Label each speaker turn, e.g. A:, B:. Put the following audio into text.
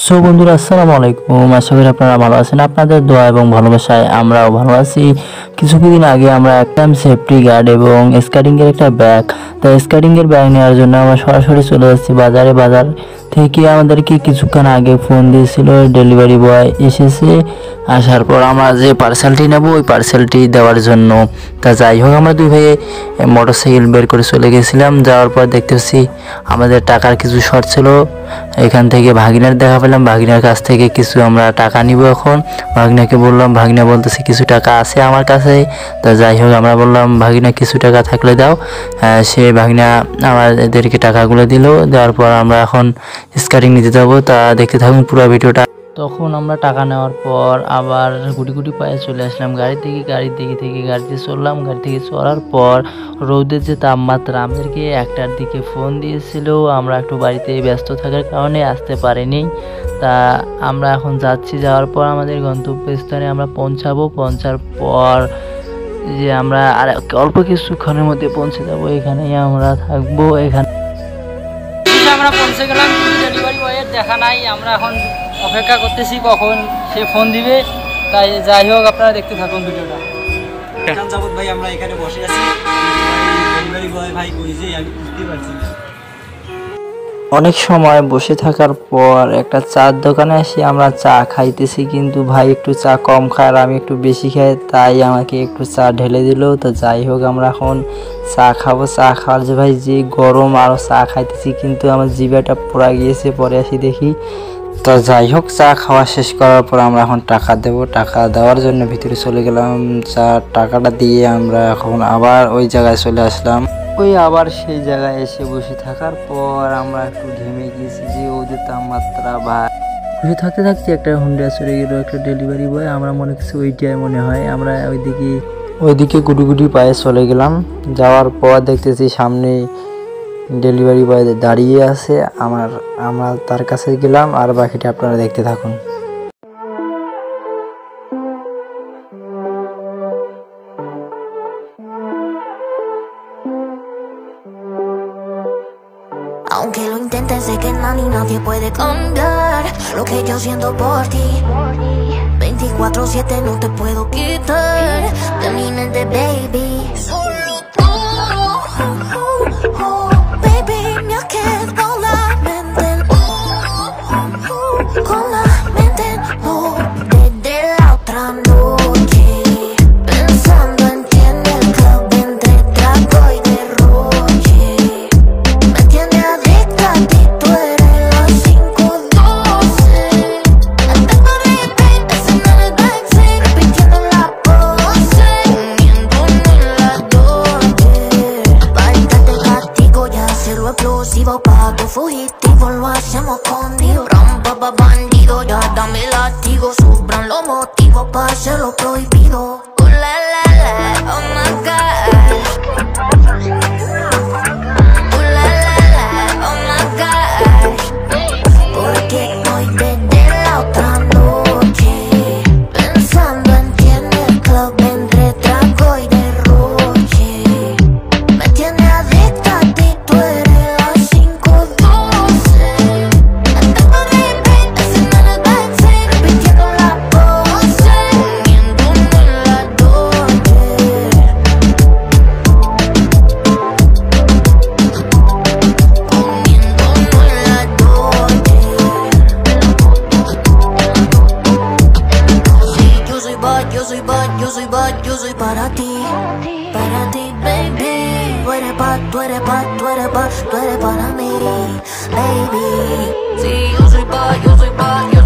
A: So বন্ধুরা আসসালামু আলাইকুম, আশা করি আপনারা ভালো আছেন। আপনাদের দোয়া এবং ভালোবাসায় আমরাও ভালো আছি। কিছুদিন আগে আমরা একটা সেফটি গার্ড এবং স্কেটিংয়ের একটা ব্যাগ, তো স্কেটিংয়ের ব্যাগ নেওয়ার জন্য আমরা সরাসরি চলে যাচ্ছি বাজারে। বাজার থেকে আমাদেরকে কিছুক্ষণ আগে ফোন দিয়েছিল, ডেলিভারি বয় এসেছে। আসার পর আমরা যে পার্সেলটি নেব ওই পার্সেলটি দেওয়ার জন্য, তা যাই হোক আমরা দুই ভাইয়ে মোটরসাইকেল বের করে চলে গেছিলাম। যাওয়ার পর দেখতে পাচ্ছি আমাদের টাকার কিছু শর্ট ছিল। এখান থেকে ভাগিনার দেখা পেলাম, ভাগিনার কাছ থেকে কিছু আমরা টাকা নিব। এখন ভাগিনাকে বললাম, ভাগিনা বলতেছে কিছু টাকা আছে আমার কাছে। তা যাই হোক আমরা বললাম ভাগিনা কিছু টাকা থাকলে দাও। সে ভাগিনা আমাদেরকে টাকাগুলো দিল। দেওয়ার পর আমরা এখন স্কেটিং নিতে যাবো, তা দেখতে থাকুন পুরো ভিডিওটা। তখন আমরা টাকা নেওয়ার পর আবার গুটি গুটি পায়ে চলে আসলাম গাড়ি থেকে গাড়িতে চললাম। গাড়ি থেকে চলার পর রোদের যে তাপমাত্রা, আমাদেরকে 1টার দিকে ফোন দিয়েছিল। আমরা একটু বাড়িতে ব্যস্ত থাকার কারণে আসতে পারিনি। তা আমরা এখন যাচ্ছি, যাওয়ার পর আমাদের গন্তব্যস্থানে আমরা পৌঁছাবো। পৌঁছার পর যে আমরা আর অল্প কিছুক্ষণের মধ্যে পৌঁছে যাবো, এখানেই আমরা থাকবো। এখানে
B: আমরা পৌঁছে গেলাম, ডেলিভারি বয়ের দেখা নাই। আমরা এখন অপেক্ষা করতেছি কখন সে ফোন দিবে। তাই যাই হোক আপনারা দেখতে থাকুন ভিডিওটা।
C: যাবত ভাই আমরা এখানে বসে আছি, ডেলিভারি বয় ভাই কই যে আমি বুঝতে পারছি না।
A: অনেক সময় বসে থাকার পর একটা চার দোকানে এসে আমরা চা খাইতেছি, কিন্তু ভাই একটু চা কম খায় আর আমি একটু বেশি খাই, তাই আমাকে একটু চা ঢেলে দিল। তো যাই হোক আমরা এখন চা খাবো। চা খাওয়ার যে ভাই যে গরম, আরও চা খাইতেছি কিন্তু আমার জিভেটা পুরা গিয়েছে। পরে আসি দেখি। তো যাই হোক চা খাওয়া শেষ করার পর আমরা এখন টাকা দেব। টাকা দেওয়ার জন্য ভিতরে চলে গেলাম। টাকাটা দিয়ে আমরা এখন আবার ওই জায়গায় চলে আসলাম। আবার সেই জায়গায় এসে বসে থাকার পর আমরা একটু ঘেমে গিয়েছি, যে ওদের তাপমাত্রা বা বসে থাকতে থাকতে একটা হুন্ডা চলে গেল, একটা ডেলিভারি বয়। আমরা মনে করছি ওইটাই মনে হয়। আমরা ওইদিকে গুটি গুটি পায়ে চলে গেলাম। যাওয়ার পর দেখতেছি সামনে ডেলিভারি বয় দাঁড়িয়ে আছে। আমরা তার কাছে গেলাম, আর বাকিটা আপনারা দেখতে থাকুন।
D: Aunque lo intentes, sé que nadie puede cambiar lo que yo siento por ti. 24/7 no te puedo quitar de mi mente, baby. Solo tú, baby, me ha quedado la mente, con la mente no, desde la otra noche, pensando en ti en el club entre trago y derroche. Me tiene adicta a ti, tú eres la 512. Tengo repeat, en el backseat, repitiendo la pose, uniéndonos en la noche. Faltarte castigo, ya cero explosivo, pa' tu fugitivo lo hacemos escondido. Rampa pa' bandido, ya dame látigo, sobran los motivos pa' hacerlo prohibido. La la la, oh my god. La la la, oh my god. Porque estoy desde la otra noche, pensando en ti en el club entre trago y derroche. Me tiene adicta a ti, tú eres la 512. Tengo repeat, en el backseat, repitiendo la pose, uniéndonos en la noche. Uniéndonos en la noche. Sí, yo soy bad, yo soy bad, yo soy bad, yo soy para ti, baby. Tú eres bad, tú eres bad, tú eres bad, tú eres para mí, baby. Sí, yo soy bad, yo soy bad, yo